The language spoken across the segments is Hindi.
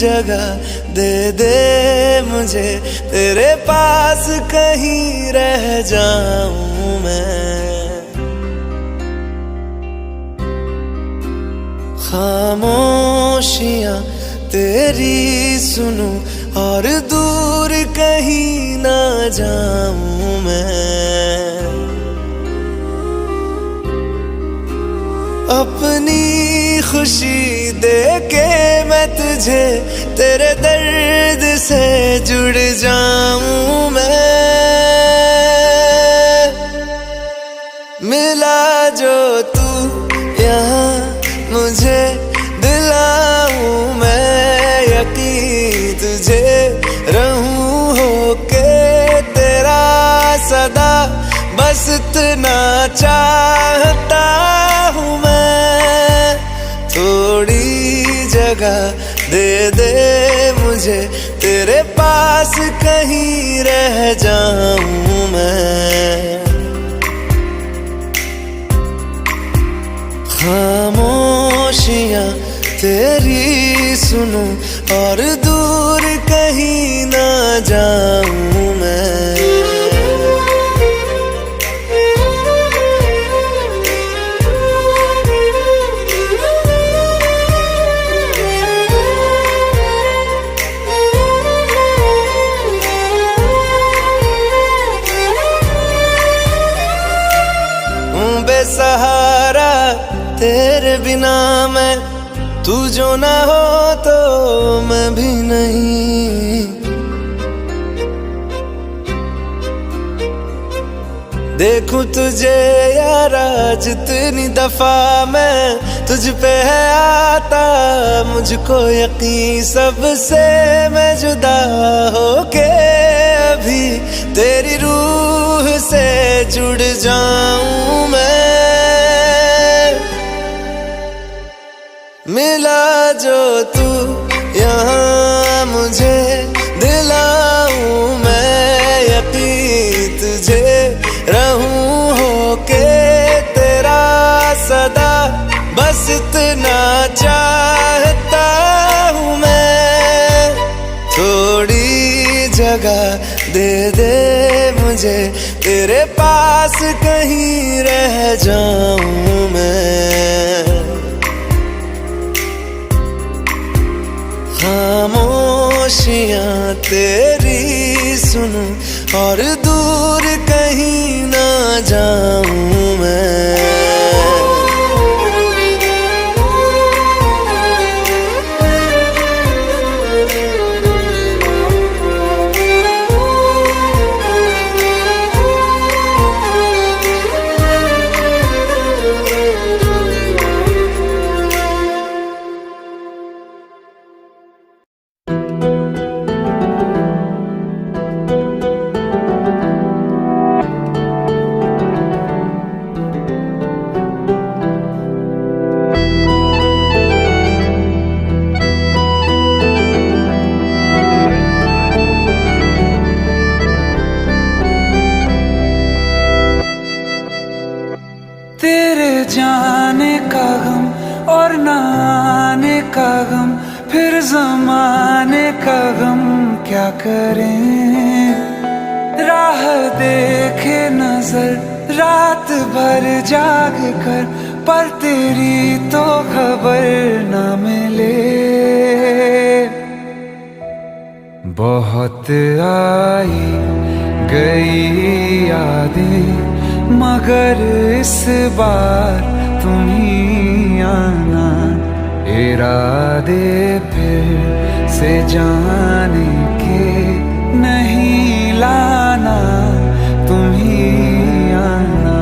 जगह दे दे मुझे, तेरे पास कहीं रह जाऊं मैं। खामोशियां तेरी सुनूं और दूर कहीं ना जाऊं मैं। अपनी खुशी दे के मैं तुझे, तेरे दर्द से जुड़ जाऊं मैं। मिला जो तू यहाँ मुझे, दिलाऊं मैं यकीन तुझे, रहूं होके तेरा सदा, बस इतना चाहता हूँ मैं। थोड़ी जगह दे दे मुझे, तेरे पास कहीं रह जाऊं मैं। खामोशियां तेरी सुनूं और दूर कहीं ना जाऊं मैं। बेसहारा तेरे बिना मैं, तू जो ना हो तो मैं भी नहीं। देखूं तुझे यारा जितनी दफा मैं, तुझ पे है आता मुझको यकीन, सबसे मैं जुदा होके अभी तेरी रूह से जुड़ जाऊं मैं। मिला जो तू यहाँ मुझे, दिलाऊं मैं यकीन तुझे, रहूं होके तेरा सदा, बस इतना चाहता हूँ मैं। थोड़ी जगह दे दे मुझे, तेरे पास कहीं रह जाऊं मैं। खामोशियां तेरी सुनूं और दूर कहीं ना जाऊं मैं। जाने का गम और न आने का गम, फिर ज़माने का गम क्या करें। राह देखे नजर रात भर जाग कर, पर तेरी तो खबर न मिले। बहुत आई गई यादें, मगर इस बार तुम ही आना। इरादे फिर से जाने के नहीं लाना, तुम ही आना।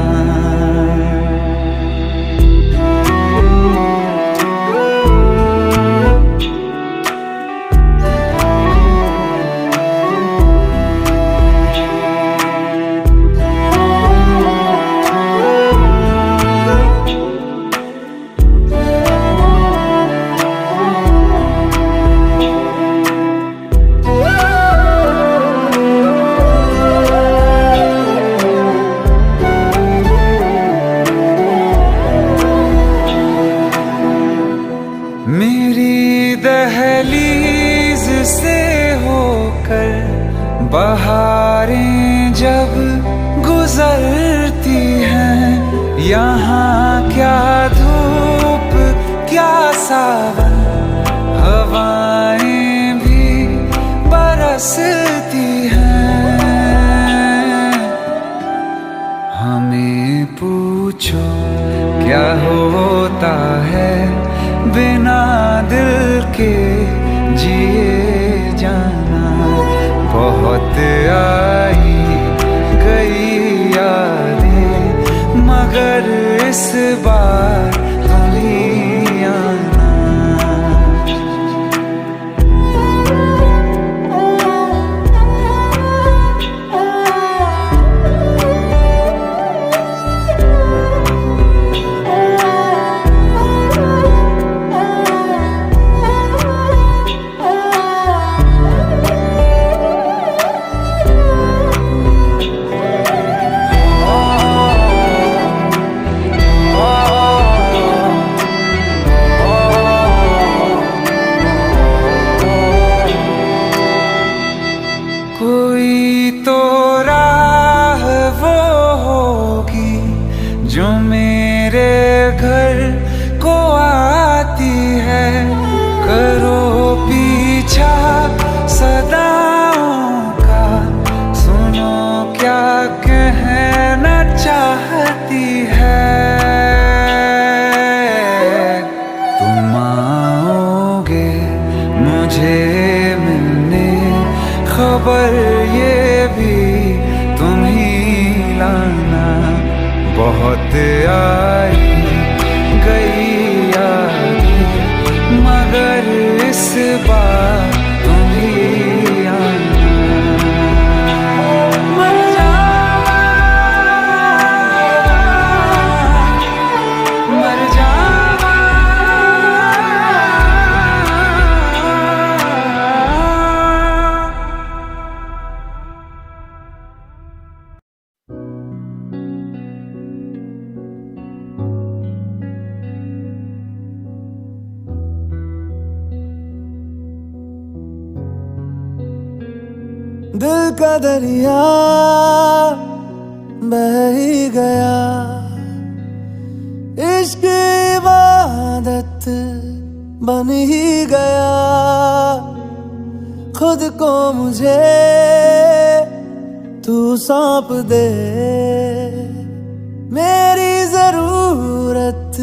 बहारें जब गुजरती हैं, यहाँ क्या धूप क्या सावन, हवाएं भी बरसती हैं। हमें पूछो क्या होता है बिना दिल के जिए जाना। बहुत आई गई यादें मगर इस बार तुम ही आना। कोई तो राह वो होगी जो मेरे घर को आती है। करो पीछा सदाओं का, सुनो क्या कहना चाहती है। तुम आओगे मुझे मिलने, खबर ये भी तुम ही लाना। बहुत आई गई यादें मगर इस बार तुम ही आना। मर जावा, मर जावा। दिल का दरिया बह ही गया, इश्क इबादत बन ही गया। खुद को मुझे तू सौंप दे, मेरी जरूरत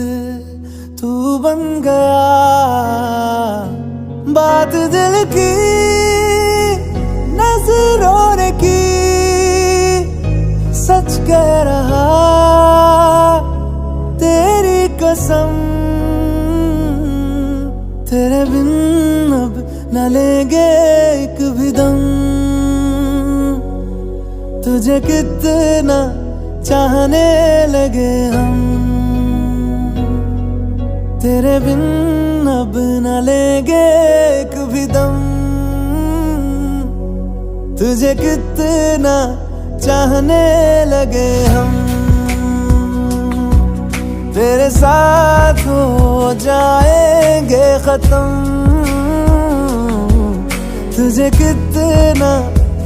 तू बन गया। बात दिल की नजरों ने की, सच कह रहा तेरी कसम। तेरे बिन अब न लेंगे एक भी दम। तुझे कितना चाहने लगे हम, तेरे बिन अब न लेंगे एक भी दम। तुझे कितना चाहने लगे हम, तेरे साथ हो जाएंगे खत्म। तुझे कितना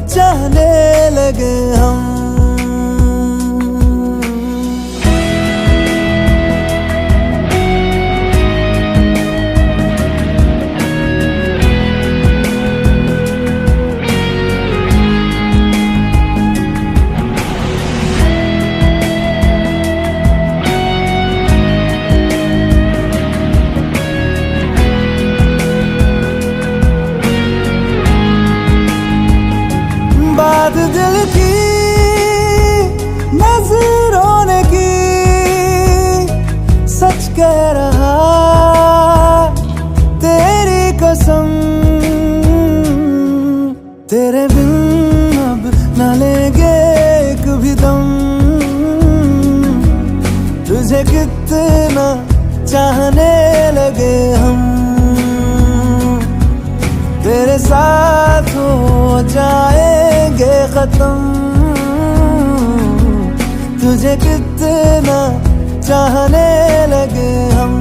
चाहने लगे हम। बात दिल की नजरों ने की, सच कह रहा तेरी कसम। तेरे बिन अब न लेंगे एक भी दम। तुझे कितना चाहने लगे हम, तेरे साथ हो जाएंगे खत्म। तुझे कितना चाहने लगे हम,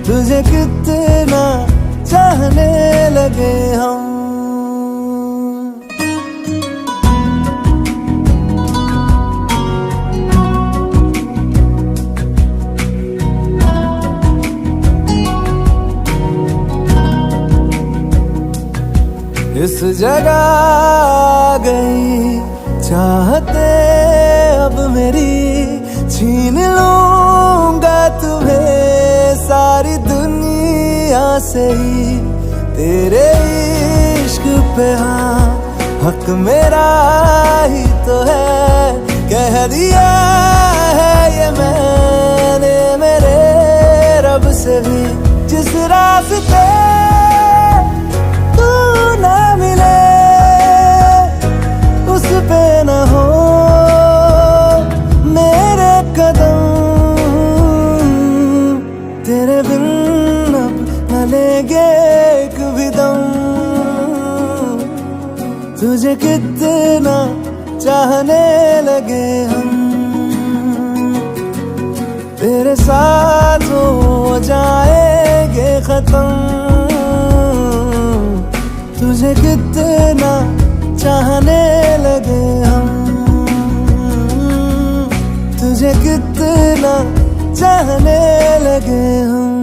तुझे कितना चाहने लगे हम। किस जगह आ गई चाहते अब मेरी, छीन लूंगा तुम्हें सारी दुनिया से ही। तेरे इश्क पे हाँ हक मेरा ही तो है, कह दिया है ये मैंने मेरे रब से भी। जिस रास्ते तू ना मिले उस पे न हो मेरे कदम, तेरे बिन अब न लेंगे एक भी दम। तुझे कितना चाहने लगे हम, तेरे साथ हो जाएंगे खत्म। तुझे कितना चाहने लगे हम, तुझे कितना चाहने लगे हम।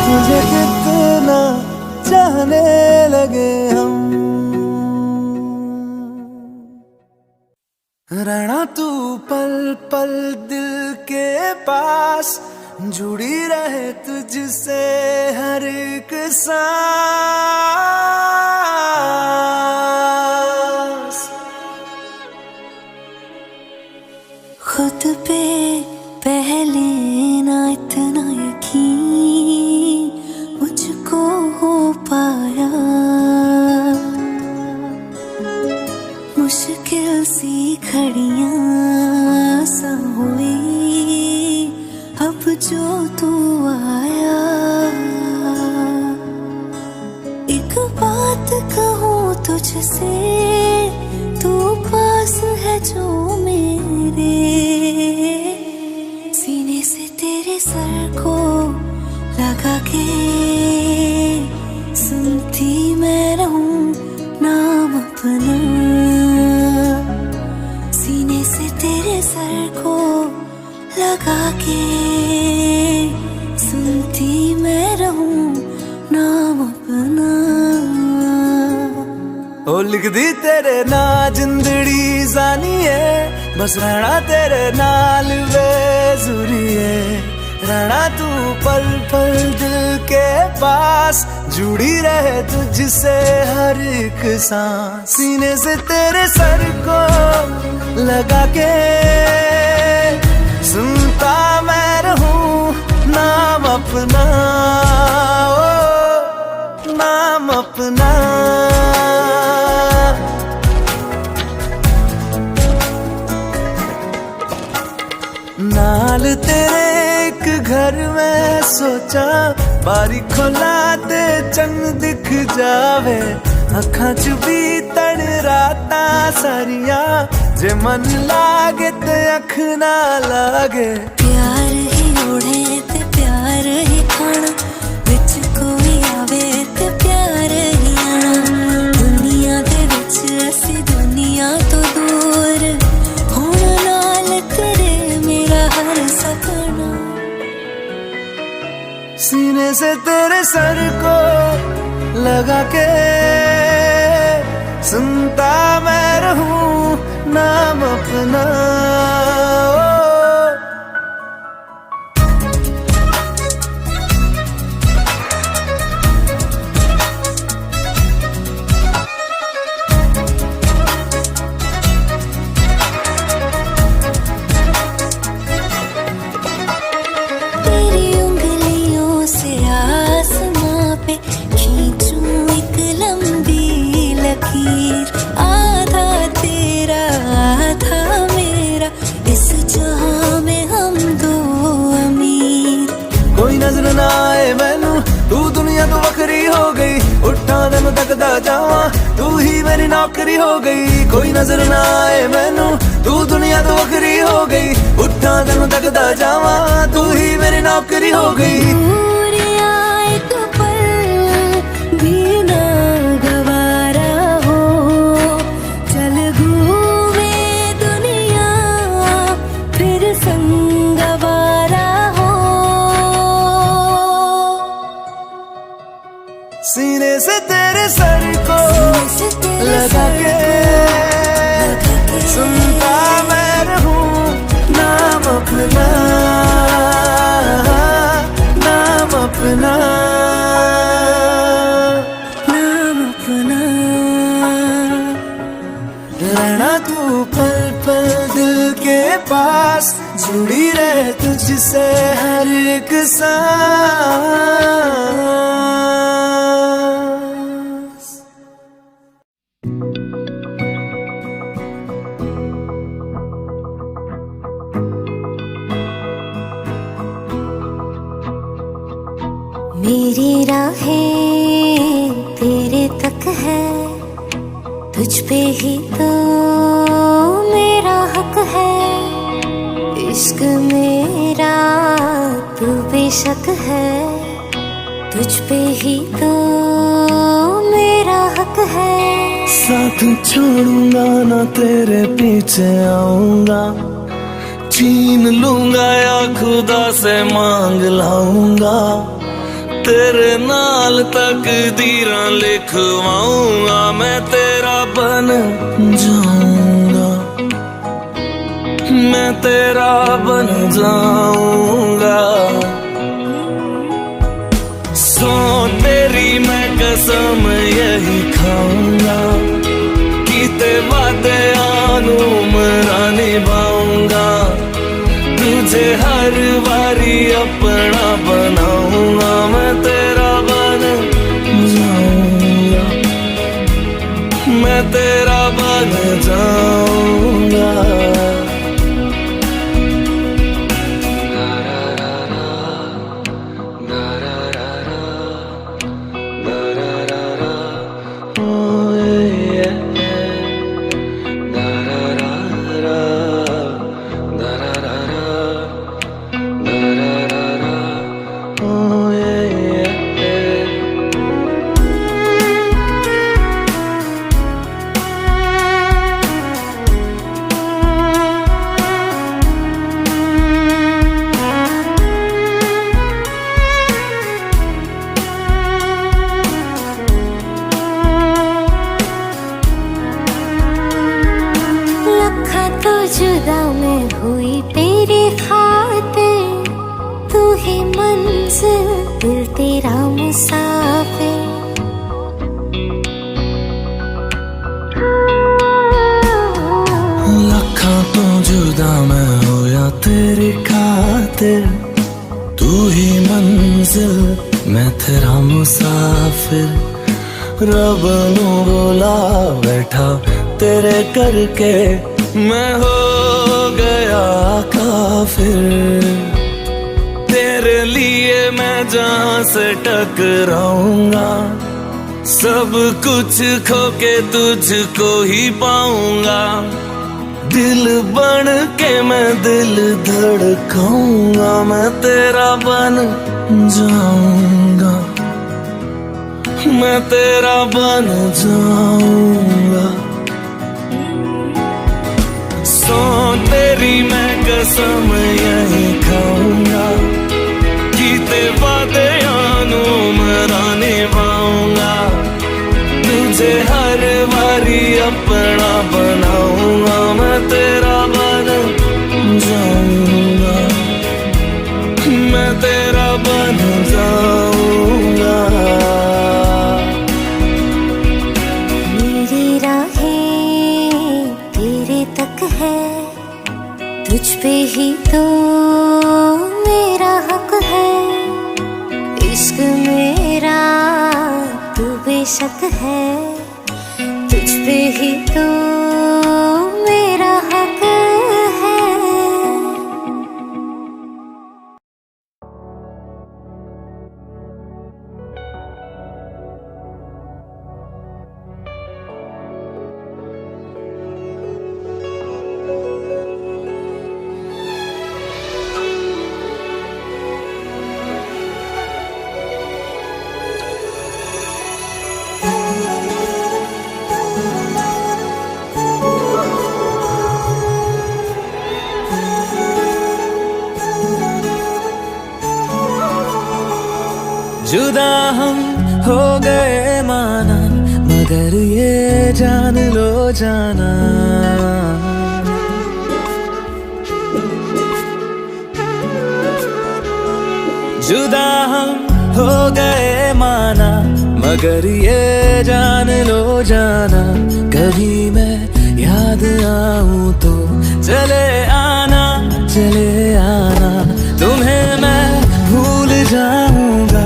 तुझे कितना चाहने लगे हम। रहना तू पल पल दिल के पास, जुड़ी रहे तुझसे हर एक सांस। खुद पे पहले ना इतना यकीन मुझको हो पाया, मुश्किल सी घड़ियां सा हुई अब जो तू आया। एक बात कहूँ तुझसे, तू पास है जो मेरे, सीने से तेरे सर को लगा के सुनती मैं रहूं नाम अपना। सीने से तेरे सर को लगा के सुनती मैं रहूं नाम अपना। ओ लिख दी तेरे ना जिंदड़ी जानी है, बस रहना तेरे नाल बेजुरी है। रहना तू पल पल दिल के पास, जुड़ी रहे तुझसे हर एक सांस। सीने से तेरे सर को लगा के सुनता मैं रहूं नाम अपना, ओ नाम अपना। नाल तेरे एक घर में सोचा, बारी खोला ते चंग दिख जावे। अखां च भी तड़ राता सारिया, जे मन लागे ते अख ना लागे। प्यार ही ओढ़े ते प्यार ही खाना, विच कोई आवे ते प्यार ही आना। दुनिया दे विच असी दुनिया तो दूर, होण नाल तेरे मेरा हर सपना। सीने से तेरे सर को लगा के सुनता मैं रहूं नाम अपना, ओ। तेरी उंगलियों से आसमां पे खींचूं एक लंबी लकीर। आधा तेरा आधा मेरा, इस जहां में हम दो अमीर। कोई नजर ना आए मैनू, तू दुनिया दुनिया तू वखरी हो गई, उठा तेन तकदा जावा तू ही मेरी नौकरी हो गई। कोई नजर ना आए मैनू तू दुनिया तू वखरी हो गई, उठा तेन तकदा जावा तू ही मेरी नौकरी हो गई। सीने से तेरे सर को लगा के सुनता मैं रहूं नाम अपना, नाम अपना, नाम अपना। रहना तू पल पल दिल के पास, जुड़ी रहे तुझसे हर एक सांस। मेरी राहें तेरे तक है, तुझ पे ही तो मेरा हक है। इश्क मेरा तू बेशक है, तुझ पे ही तो मेरा हक है। साथ छोड़ूंगा ना तेरे पीछे आऊंगा, छीन लूंगा या खुदा से मांग लाऊंगा। तेरे नाल तकदीरां लिखवाऊंगा, मैं तेरा बन जाऊंगा, मैं तेरा बन जाऊंगा। सो तेरी मैं कसम यही खाऊंगा, कीते वादे आनू मरा निभाऊंगा। तुझे हर बारी अपना बनाऊंगा, मैं तेरा बन जाऊंगा, मैं तेरा बन जाऊंगा। जुदा मैं हुई तेरी खातिर, तू ही मंजिल दिल तेरा मुसाफिर। लखा तो जुदा मैं होया तेरी खातिर, तू ही मंजिल मैं तेरा मुसाफिर। रब नू बोला बैठा तेरे करके, मैं हो गया काफिर। तेरे लिए मैं जहां से टकराऊंगा, सब कुछ खो के तुझको ही पाऊंगा। दिल बन के मैं दिल धड़काऊंगा, मैं तेरा बन जाऊंगा, मैं तेरा बन जाऊंगा। सो तेरी मैं कसम यही खाऊंगा, कीते वादे आनू मरा निभाऊंगा। तुझे हर बारी अपना बनाऊंगा, मैं तेरा बन जाऊंगा, मैं तेरा बन जाऊंगा। मेरी राहें तेरे तक है, तुझ पे ही तो मेरा हक है। इश्क मेरा तू बेशक है, तुझ पे ही तो मेरा हक है। जुदा हम हो गए माना, मगर ये जान लो जाना, जुदा हम हो गए माना, मगर ये जान लो जाना, कभी मैं याद आऊं तो चले आना, चले आना, तुम्हें मैं भूल जाऊंगा,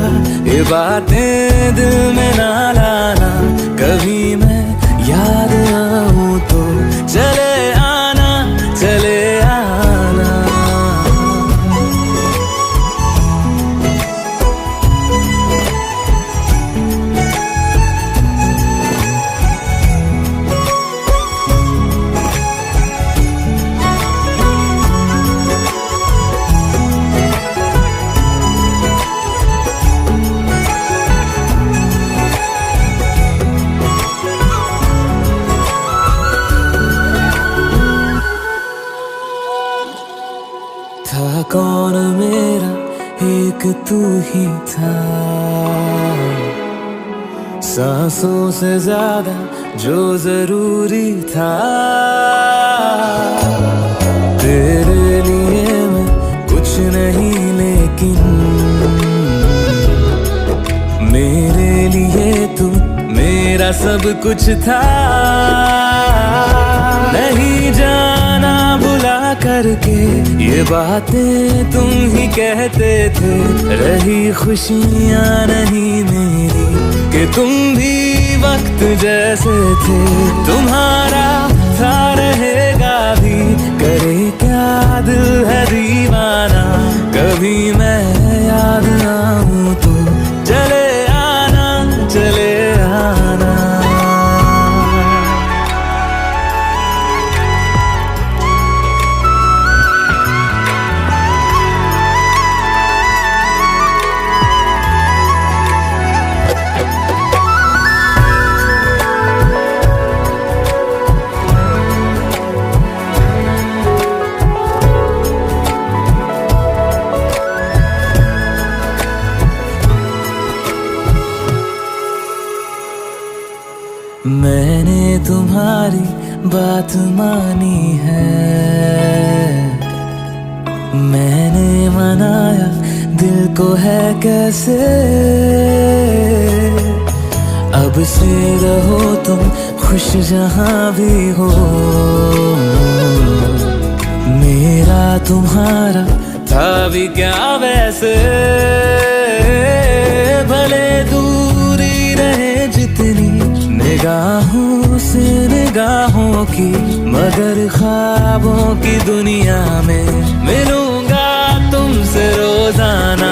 ये बातें दिल में ना लाना, कभी मैं याद आऊं तो चले आना, चले आना। था कौन मेरा एक तू ही था, सांसों से ज्यादा जो जरूरी था, तेरे लिए मैं कुछ नहीं लेकिन मेरे लिए तू मेरा सब कुछ था, नहीं जाना बुला करके ये बातें तुम ही कहते थे, रही खुशियाँ नहीं मेरी कि तुम भी वक्त जैसे थे, तुम्हारा था रहेगा भी, करे क्या दिल है दीवाना, कभी मैं याद आऊं तो चले आना, चले आना। मैंने तुम्हारी बात मानी है, मैंने मनाया दिल को है कैसे, अब से रहो तुम खुश जहां भी हो, मेरा तुम्हारा था भी क्या वैसे, भले दूरी रहे जितनी निगाहों से निगाहों की, मगर ख्वाबों की दुनिया में मिलूंगा तुमसे रोजाना,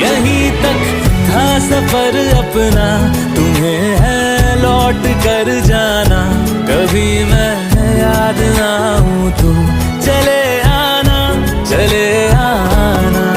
यहीं तक था सफर अपना, तुम्हें है लौट कर जाना, कभी मैं याद आऊं तो चले आना, चले आना।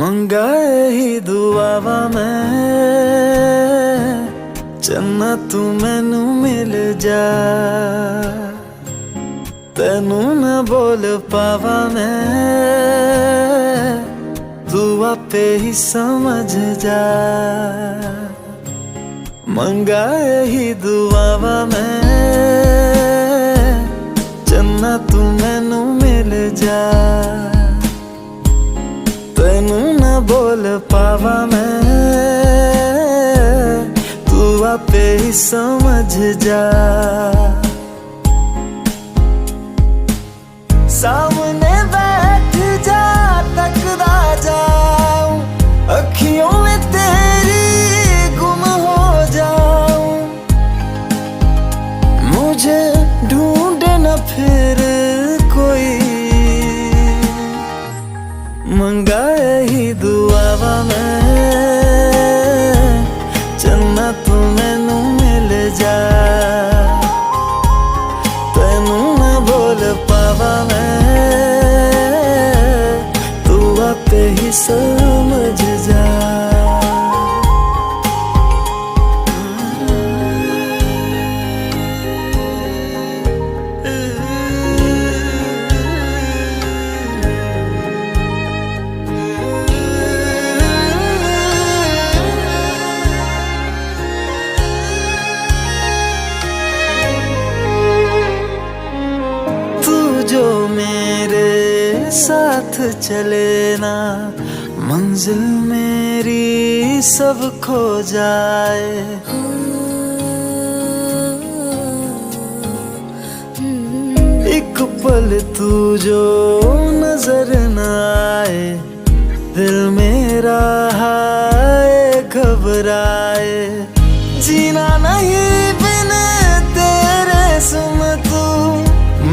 मंगाए ही दुआवा मैं चन्ना तू मैनू मिल जा, तेनू न बोल पावा मैं तू आपे ही समझ जा, मंगाए ही दुआवा मैं चन्ना तू मैनू मिल जा, तेनू न बोल पावा मैं तू आपे ही समझ जा, सामने बैठी मंगा ही दुआवा मैं चन्ना तू मैनू मिल जा तेनू ना बोल पावा मैं तू आपे ही समझ जा जो मेरे साथ चले ना मंजिल मेरी सब खो जाए एक पल तू जो नजर न आए दिल मेरा हाय घबराए जीना नहीं बिन तेरे सुन तू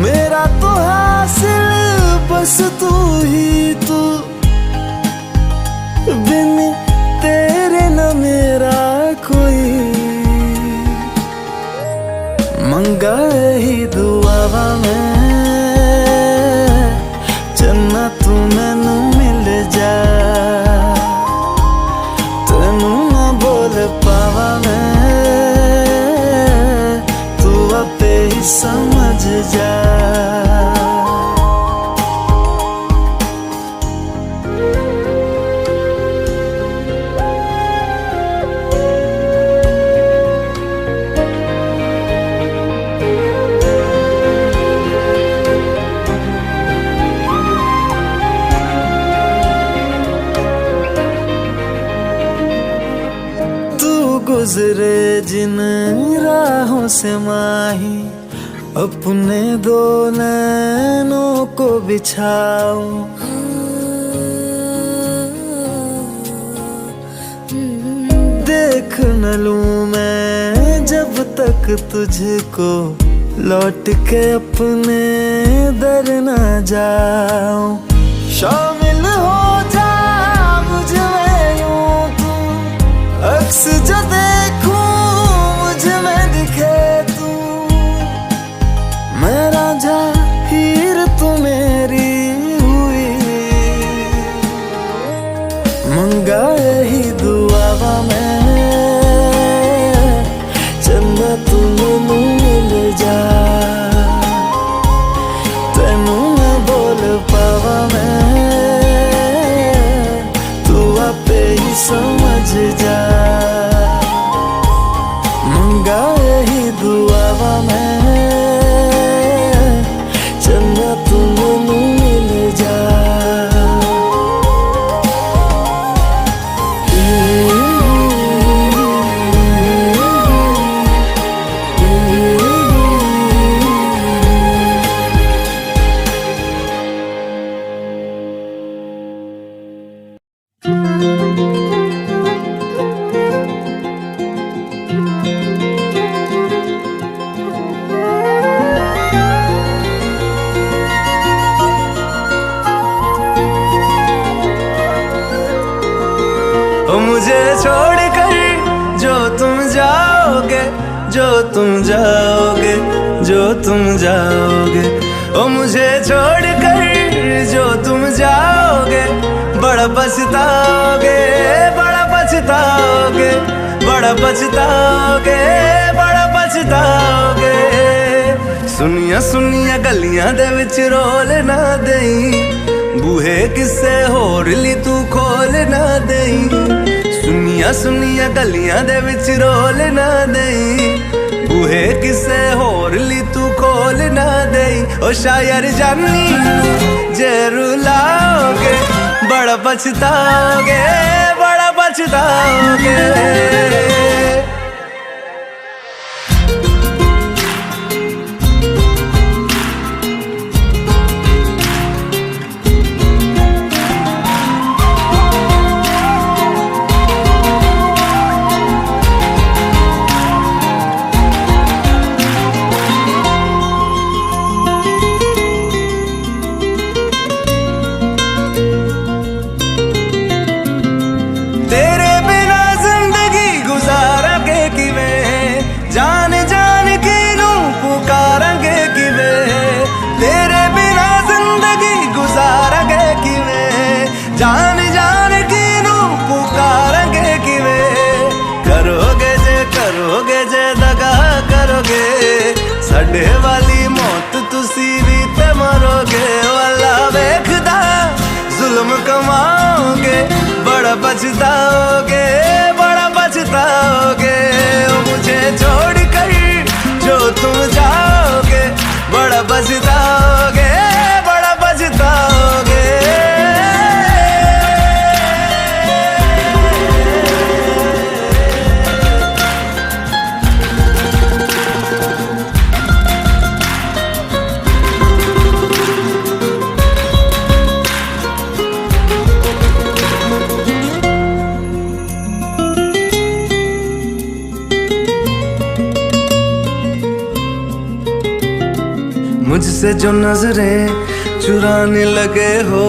मेरा तो हासिल बस तू ही तू बिन तेरे न मेरा कोई मंगा ही दुआवा मैं चन्ना तू मैनू मिल जा तेनू ना बोल पावा मैं तू आपे ही समझ जा गुजरे जिन राहों से माही अपने दो नैनों को बिछाओ देख न लूं मैं जब तक तुझको लौट के अपने दर न जाऊं शामिल हो जा मुझ में यूं तू अक्स जो देखूं मुझ में दिखे तू मैं राजा हीर तू मेरी हुई मंगा ही दुआवा मैं चन्ना तू मैनू मिल जा तेनू ना बोल पावा मैं तू आपे ही समझ जा मंगा ही दुआवा मैं चन्ना तू मैनू मिल जा मुझे छोड़कर जो तुम जाओगे जो तुम जाओगे जो तुम जाओगे ओ मुझे छोड़कर जो तुम जाओगे बड़ा पछताओगे बड़ा पछताओगे बड़ा पछताओगे बड़ा पछताओगे सुनिया सुनिया गलियां दे विच रोल ना देई बूहे किसे होर ली तू खोल ना देई सुनिया सुनिया गलियां दे विच रोल ना देई बूहे किसे होर ली तू खोल ना देई ओ शायर जानी जे रुलाओगे बड़ा पछताओगे बड़ा पछताओगे पुकारांगे किवें, जान जान किनू पुकारांगे किवें। करोगे जे दगा करोगे, साडे वाली मौत तुसी भी ते मरोगे। वाला वेखदा जुल्म कमाओगे, बड़ा पछताओगे, बड़ा पछताओगे। मुझे छोड़ कर जो तुम जाओगे, बड़ा पछताओगे, बड़ा पछताओगे। मुझसे जो नजरें चुराने लगे हो,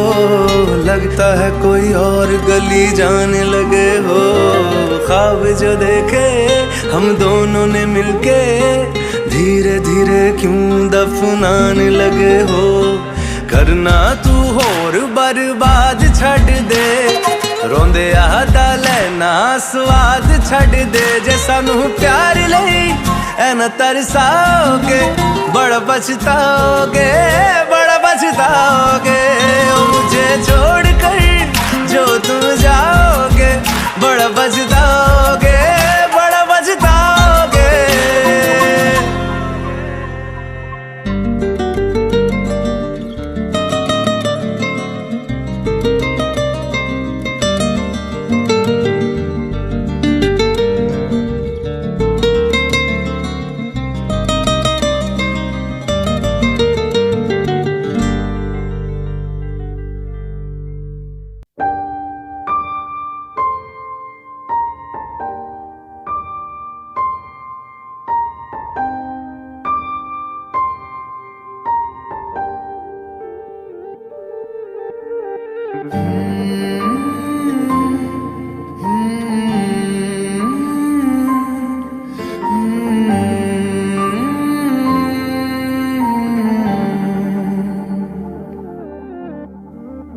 लगता है कोई और गली जाने लगे हो। ख्वाब जो देखे हम दोनों ने मिलके, धीरे धीरे क्यों दफनाने लगे हो। करना तू होर बर्बाद छड़ दे, रोंदे आदा लेना स्वाद छड़ दे। जे सानू प्यार लई ऐन तरसाओगे, बड़ा पछताओगे, बड़ा पछताओगे। मुझे छोड़ कर जो तुम जाओगे, बड़ा पछताओगे, बड़ा पछताओगे।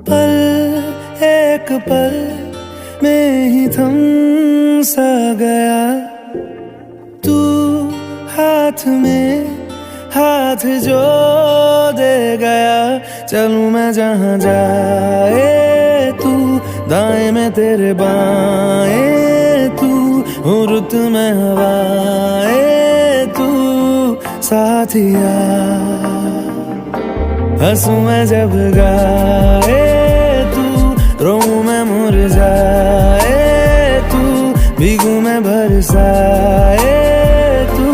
पल एक पल में ही थम सा गया, तू हाथ में हाथ जो दे गया। चलूं मैं जहां जाए तू, दाएं में तेरे बाएं तू, रुत में हवाएं तू साथिया। हंसूं मैं जब गाए तू, रोऊं मैं मुरझाए तू, भीगूं मैं बरसाए तू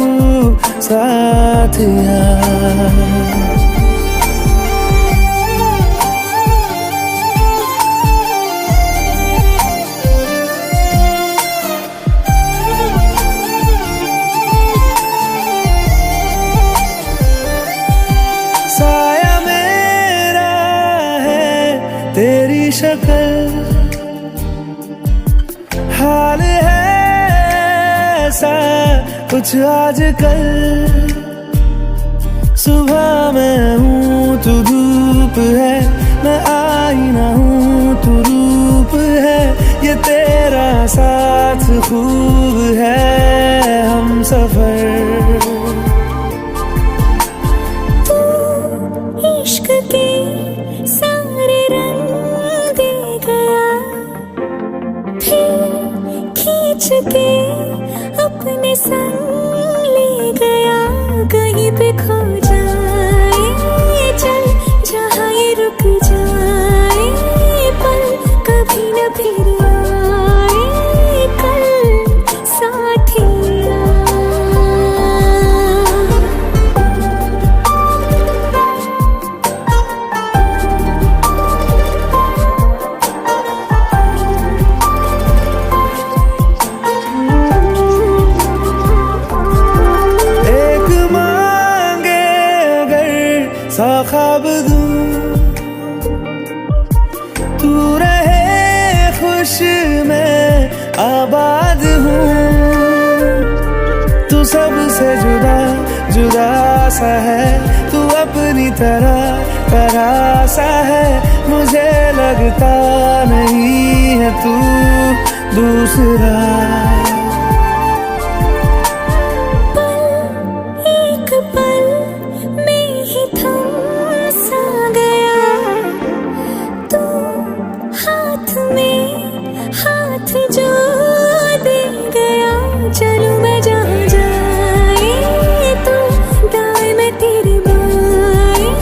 साथिया। साया मेरा है तेरी शक्ल, हाल है ऐसा कुछ आजकल। सुबह मैं हूँ तू धूप है, मैं आईना हूँ तू रूप है। ये तेरा साथ खूब है हम सफर। इश्क के सारे रंग दे गया, फिर खींच के अपने संग ले गया। कहीं पे खो जाए चल, जहाँ ये रुक जाए पल, कभी न फिर आए कल साथिया। सा ख्वाब दूं, तू रहे खुश मैं आबाद हूँ। तू सबसे जुदा जुदा सा है, तू अपनी तरह तरह सा है, मुझे लगता नहीं है तू दूसरा। एक पल में ही थम सा गया तू, हाथ में हाथ जो दे गया। चलूं मैं जहाँ जाए तू, दाएं मैं तेरे बाएं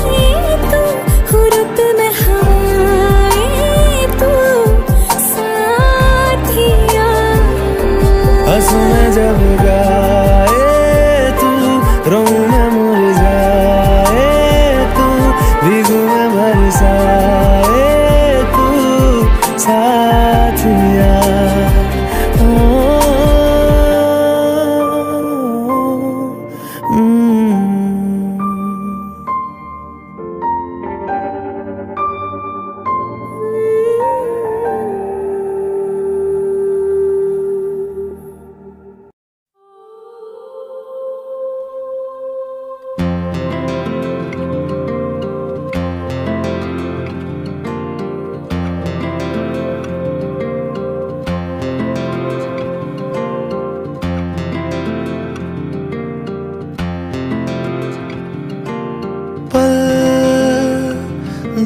तू, हो रुत में हवाएं तू, साथिया। हंसू मैं जब गाए तू, रोऊं मैं मुरझाए तू, भीगू मैं बरसाए तू, साथिया।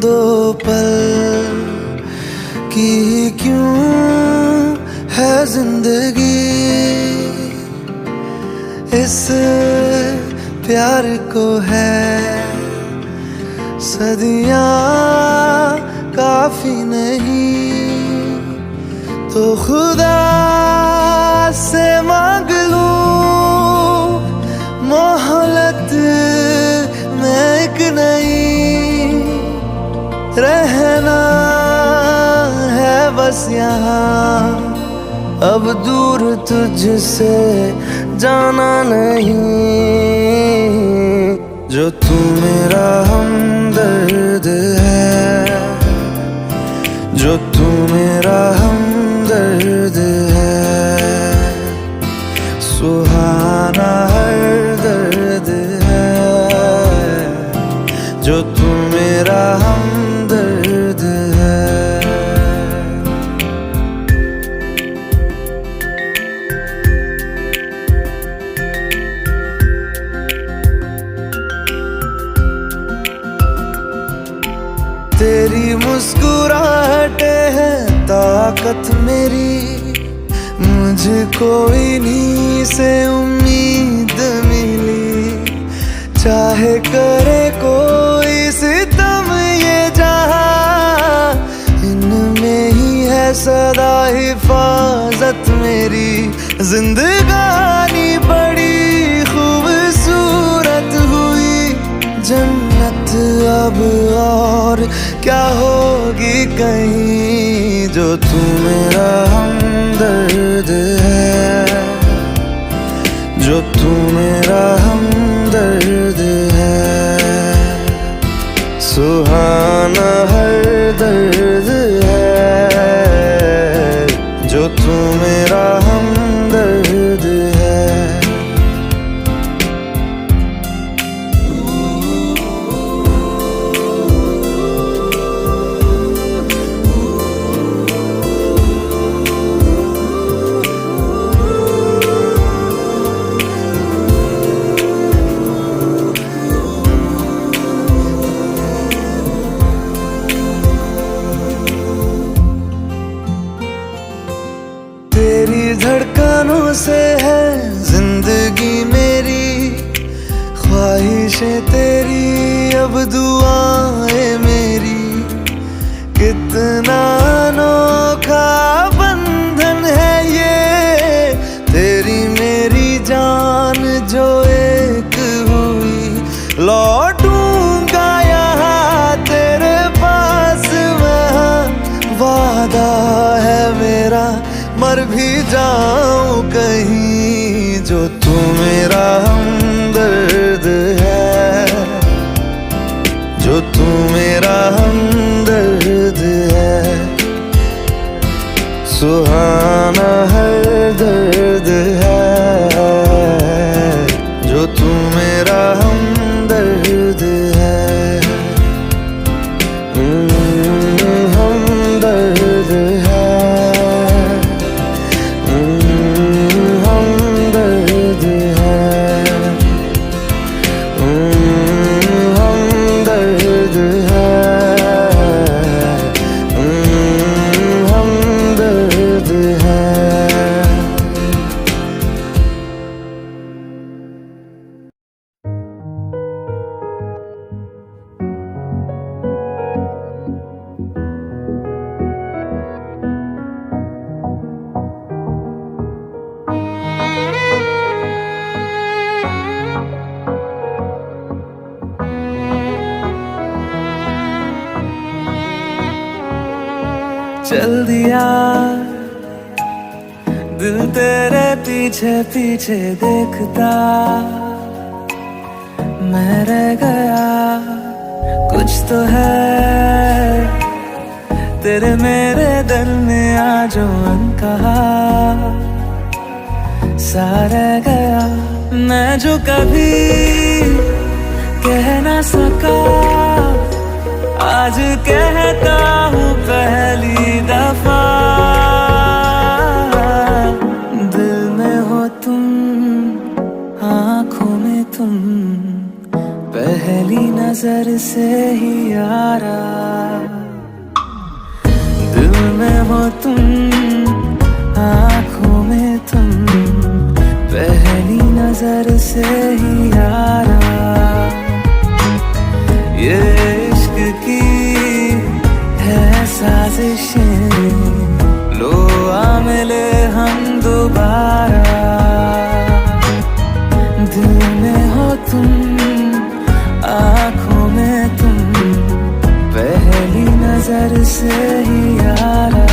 दो पल की क्यों है जिंदगी, इस प्यार को है सदियां काफी नहीं, तो खुदा से मांग लूं मोहलत में एक नई। रहना है बस यहाँ, अब दूर तुझसे जाना नहीं। जो तू मेरा हमदर्द है, जो तू मेरा हमदर्द है, सुहाना हर दर्द है। जो तू मेरा हमदर्द है। तेरी मुस्कुराहटे है ताकत मेरी, मुझको इन्हीं से उम्मीद मिली। चाहे करे कोई सितम ये जहां, इनमें ही है सदा हिफाजत मेरी। जिंदगानी बड़ी खूबसूरत हुई, जन्नत अब और क्या होगी कहीं। जो तू मेरा हमदर्द है, जो तू मेरा हमदर्द है, सुहाना हर दर्द है। जो तू मेरा हमदर्द है। तेरी धड़कनों से है जिंदगी मेरी, ख्वाहिशें तेरी अब दुआएं मेरी। कितना अनोखा बंधन है ये, तेरी मेरी जान जो एक हुई। लौटूंगा यहाँ तेरे पास मैं, वादा है मेरा मर भी जाऊं कहीं। जो तू मेरा हमदर्द है, जो तू मेरा हमदर्द है, सुहाना हर दर्द है। जो तू मेरा हमदर्द है। चल दिया, दिल तेरे पीछे पीछे देखता, मैं रह गया। कुछ तो है तेरे मेरे दरमियां जो अनकहा सा रह गया। मैं जो कभी कह ना सका, आज कहता हूँ पहली दफा। दिल में हो तुम, आँखों में तुम, पहली नजर से ही यारा। दिल में हो तुम, आँखों में तुम, पहली नजर से ही यारा। ये इश्क की है साजिशें, लो आ मिले हम दोबारा। दिल में हो तुम, आँखों में तुम, पहली नजर से ही यारा।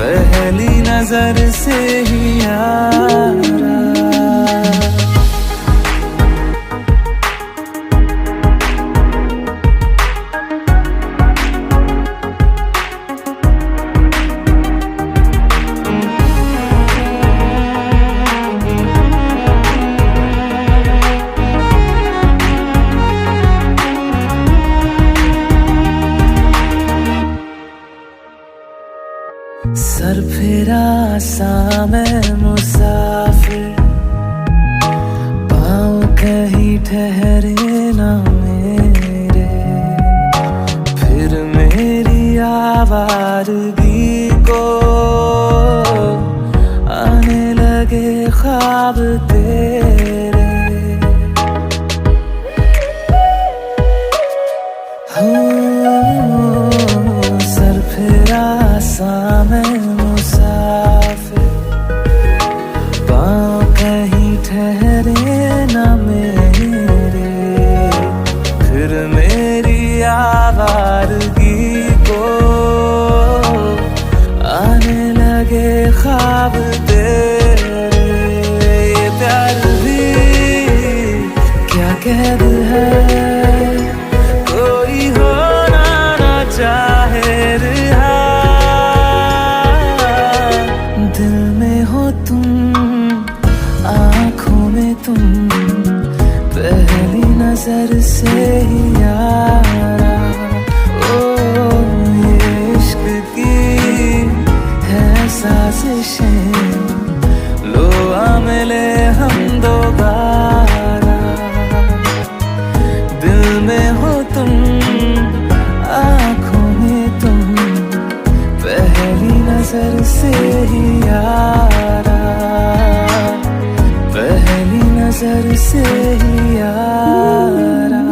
पहली नजर से ही यारा। सर फिरा सा मैं मुसाफिर, पाँव कहीं ठहरे ना मेरे। फिर मेरी आवारगी को आने लगे ख्वाब तेरे। सर फिरा सा मैं मुसाफिर, पाँव कहीं ठहरे ना मेरे। फिर मेरी आवारगी को आने लगे ख्वाब तेरे। ये प्यार भी क्या कैद है, कोई होना ना चाहे रिहा। दिल में हो तुम, आँखों में तुम, पहली नजर से ही यारा। ओ ये इश्क की है साजिशें, लो आ मिले हम दोबारा। दिल में हो तुम, आँखों में तुम, पहली नजर से ही यारा। पहली नजर से ही यारा।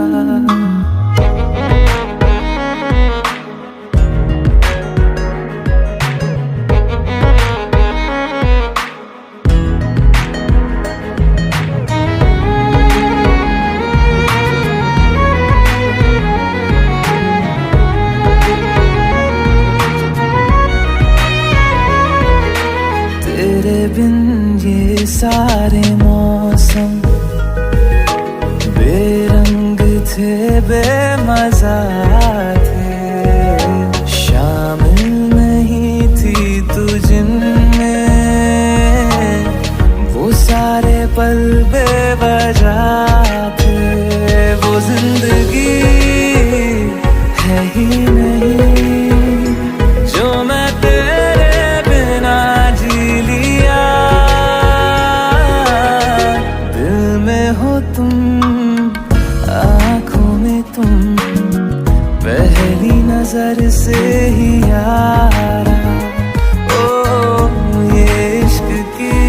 तेरे बिन ये सारे मौसम बेरंग थे, बेमजा थे। शामिल नहीं थी तू जिनमें, वो सारे पल बेवजह थे। वो जिंदगी है ही नहीं जो मैं तेरे बिना जी लिया। दिल में हो तुम, आँखों में तुम, पहली नजर से ही यारा। ओ ये इश्क की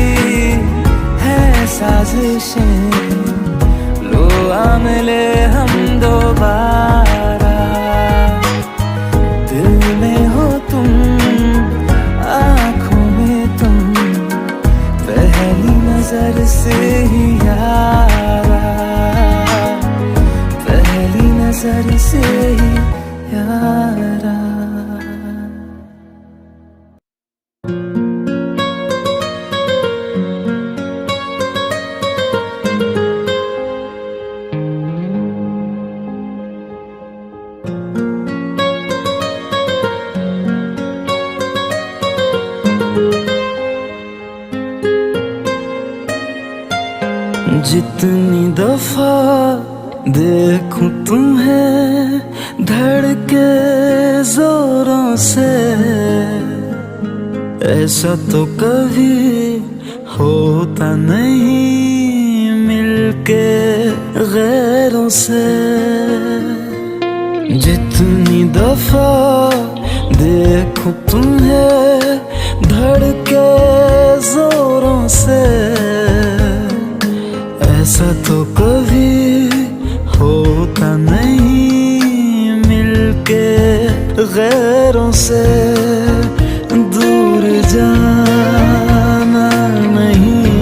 है साजिशें, लो आ मिले हम दोबारा। दिल में हो तुम, आँखों में तुम, पहली नजर से ही यारा। पहली नजर से ही यारा। जितनी दफा देखूं तुम्हें धड़के जोरों से, ऐसा तो कभी होता नहीं मिलके गैरों से। जितनी दफा देखूं तुम्हें धड़के जोरों से, ऐसा तो कभी होता नहीं मिलके गैरों से। दूर जाना नहीं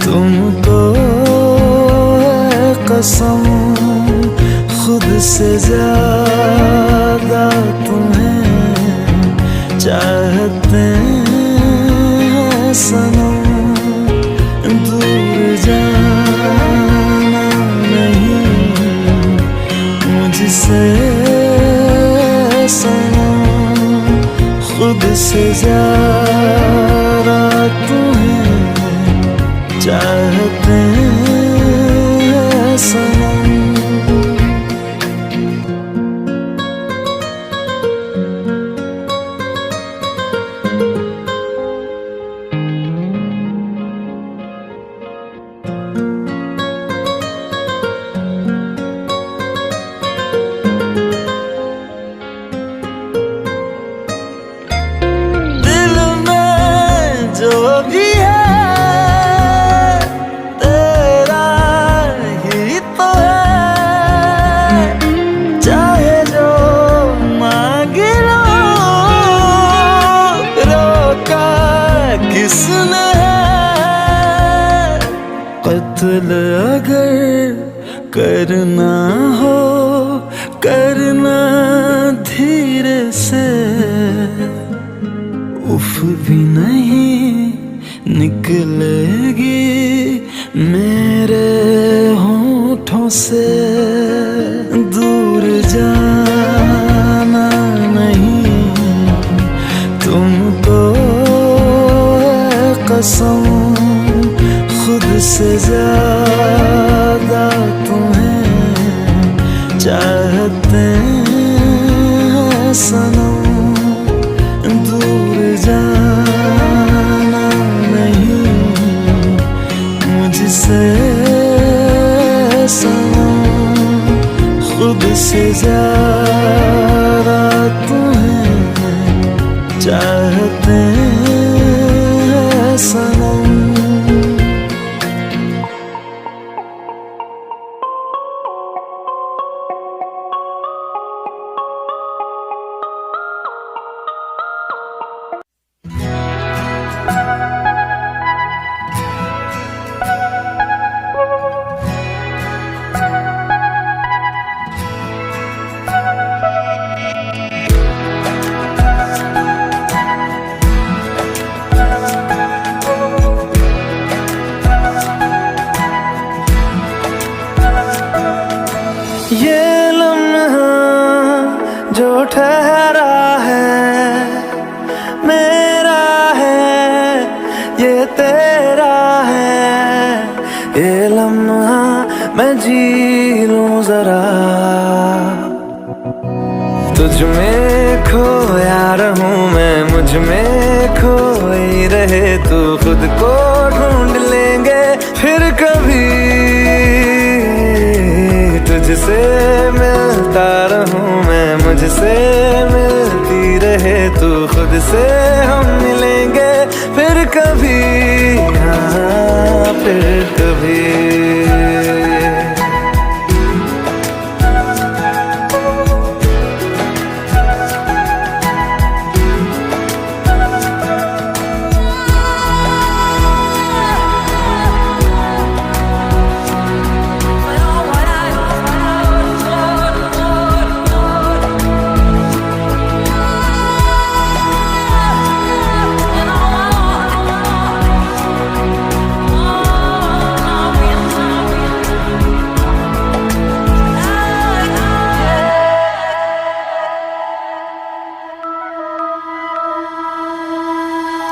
तुमको है कसम, खुद से ज्यादा तुम्हें चाहते हैं सनम। दूर जाना नहीं मुझसे सनम, खुद से ज्यादा तुम्हें चाहते हैं सनम। जो भी है तेरा ही तो है, चाहे जो मांग लो, रोका किसने है। कत्ल अगर करना हो करना धीरे से, उफ भी नहीं निकलेगी मेरे होठों से। दूर जाना नहीं तुमको है कसम, खुद से ज्यादा तुम्हें चाहते हैं सनम। दूर जाना नहीं मुझसे सनम, खुद से ज्यादा तुम्हें चाहते हैं सनम। ये लम्हा जो ठहरा है मेरा है, ये तेरा है। ये लम्हा मैं जी लूं जरा, तुझ में खोया रहूं मैं, मुझ में खोई रहे तू। खुद को ढूंढ लेंगे फिर कभी, तुझसे मिलता रहूं मैं, मुझसे मिलती रहे तू। खुद से हम मिलेंगे फिर कभी, हाँ फिर कभी।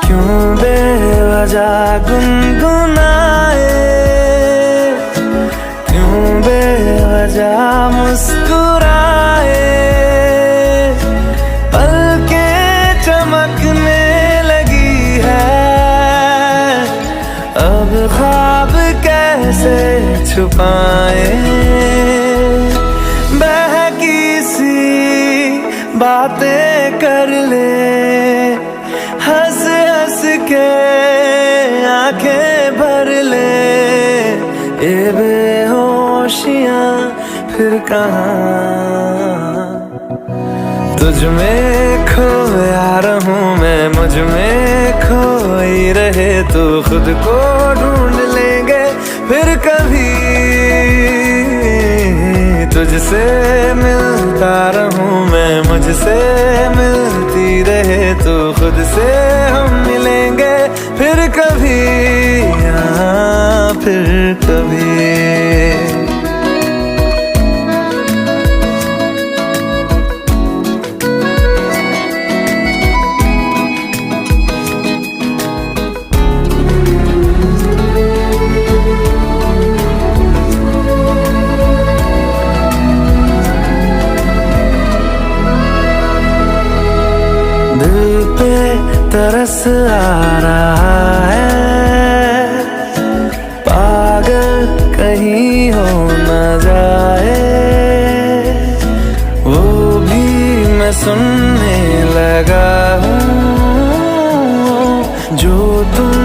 क्यों बेवजह गुनगुनाए जा मुस्कुराए, पलकें चमकने लगी है, अब ख्वाब कैसे छुपाए। बहकी सी बातें कर ले, हंस हंस के आंखें भर ले, ये बेहोशियां फिर कहाँ। तुझ में खोया रहूं मैं, मुझ में खोई रहे तू, खुद को ढूंढ लेंगे फिर कभी। तुझसे मिलता रहूं मैं, मुझसे मिलती रहे तू, खुद से हम मिलेंगे फिर कभी, हाँ फिर कभी। दिल पे तरस आ रहा है, पागल कहीं हो न जाए, वो भी मैं सुनने लगा हूँ जो तुम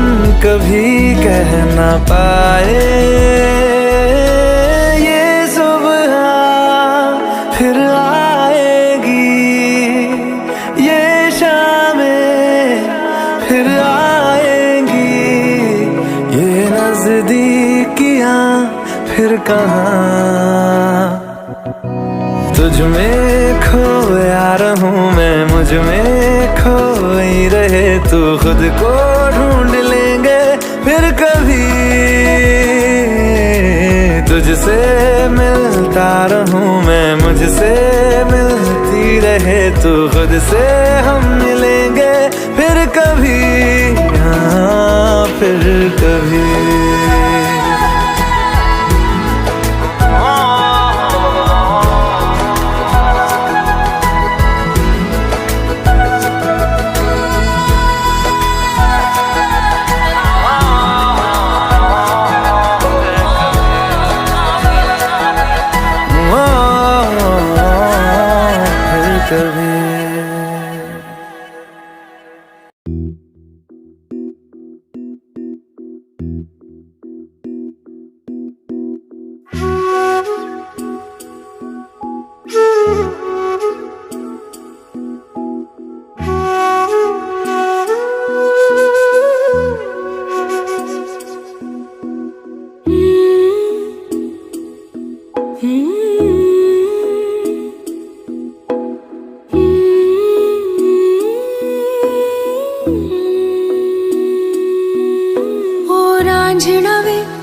कभी कह न पाए। ये सुबह फिर आएगी, ये शामें फिर आएंगी, ये नजदीकियां फिर कहाँ। तुझ में खोया रहूं मैं, मुझ में खोई रहे तू, खुद को ढूंढ लेंगे फिर कभी। तुझसे मिलता रहूं मैं, मुझसे मिलती रहे तू, खुद से हम मिलेंगे फिर कभी, हाँ फिर कभी।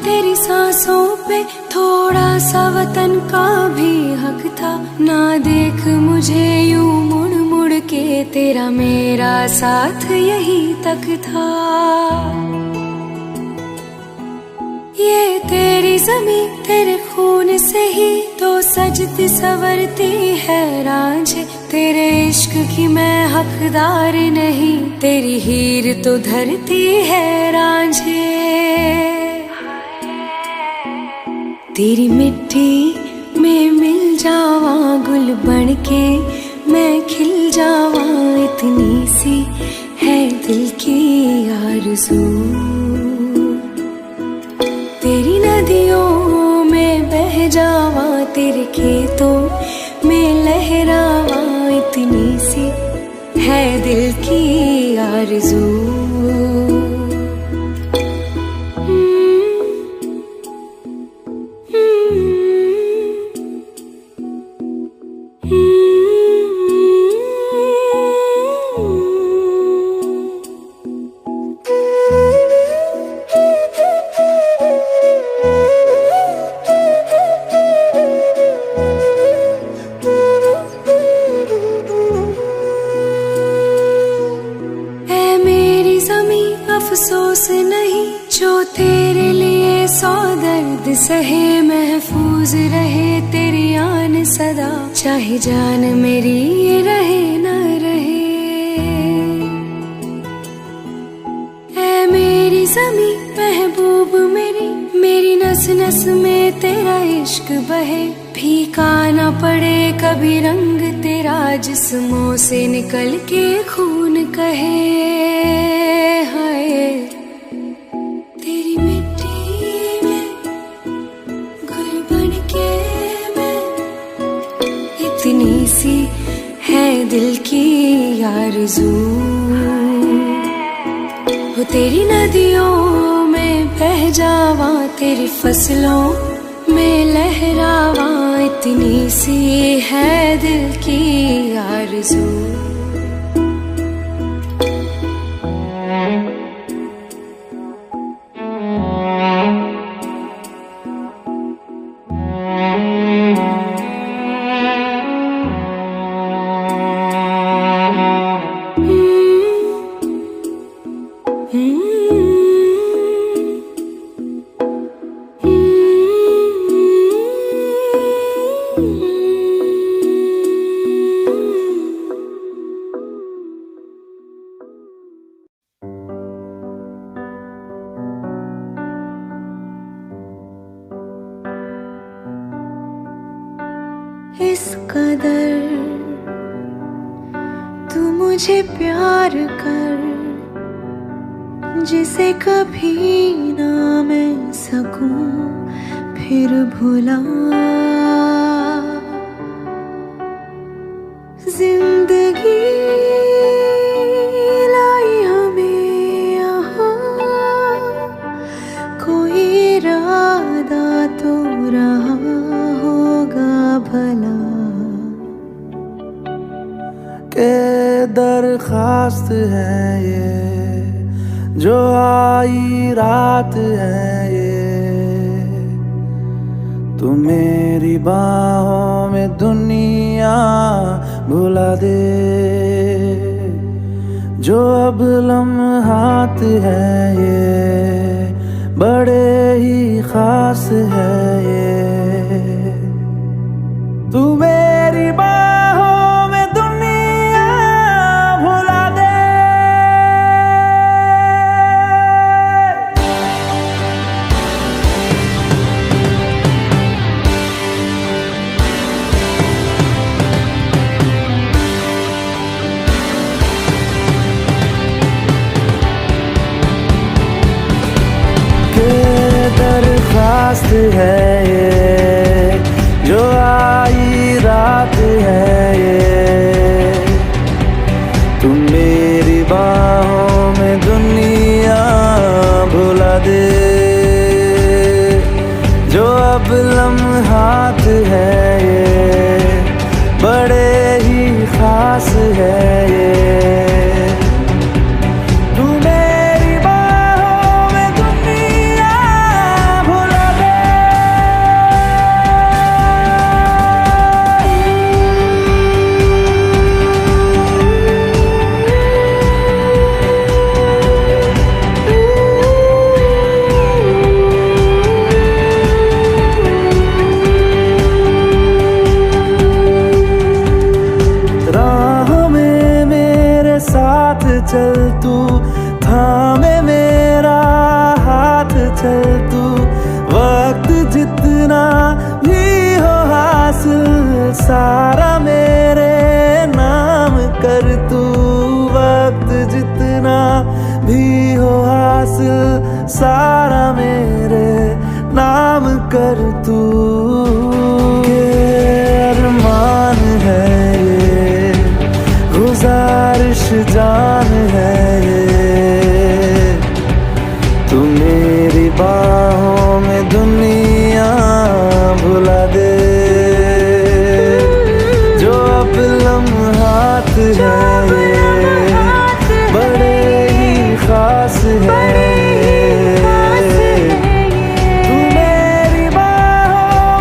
तेरी सांसों पे थोड़ा सा वतन का भी हक था, ना देख मुझे यूं मुड़ मुड़ के, तेरा मेरा साथ यही तक था। ये तेरी ज़मीं तेरे खून से ही तो सजती संवरती है रांझे, तेरे इश्क की मैं हकदार नहीं, तेरी हीर तो धरती है रांझे। तेरी मिट्टी में मिल जावा गुल बन के, मैं खिल जावा, इतनी सी है दिल की आरज़ू। तेरी नदियों में बह जावा, तेरे खेतों में लहरावा, इतनी सी है दिल की आरज़ू। अफसोस नहीं जो तेरे लिए सौ दर्द सहे महफूज रहे तेरी आन सदा, चाहे जान मेरी ये रहे न रहे। ऐ मेरी ज़मीं महबूब मेरी, मेरी नस नस में तेरा इश्क बहे, फीका न पड़े कभी रंग तेरा जिस्मों से निकल के खून कहे। हाय तेरी मिट्टी में गुल बन के मैं, इतनी सी है दिल की आरज़ू, वो तेरी नदियों में बह जावा, तेरी फसलों में लहरावा, इतनी सी है दिल की आरज़ू। इस कदर तू मुझे प्यार कर, जिसे कभी ना मैं सकूं फिर भुला। जिंदगी लाई हमें यहाँ, कोई इरादा तो रहा होगा भला। के दरखास्त है ये जो आई रात है ये, तू मेरी बाहों में दुनिया भुला दे। जो अब लम्हात है ये बड़े ही खास है ये, तू मेरी बाहों में दुनिया भुला दे। दरखास्त है ये जो आई रात है ये, तू मेरी बाहों में दुनिया भुला दे। जो अब लम्हात है ये बड़े ही खास है ये, चल तू थामे मेरा हाथ, चल तू वक्त जितना भी हो हासिल सारा मेरे नाम कर तू। वक्त जितना भी हो हासिल सारा मेरे नाम कर तू। अरमान है ये गुजारिश जान है ये, तू मेरी बाहों में दुनिया भुला दे। जो अब लम्हात है ये बड़े ही खास है, तू मेरी बाहों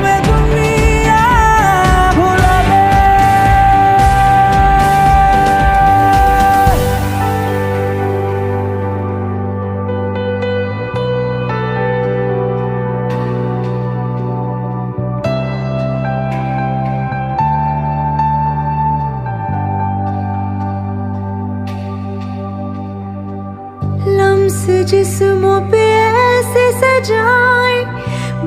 जाए,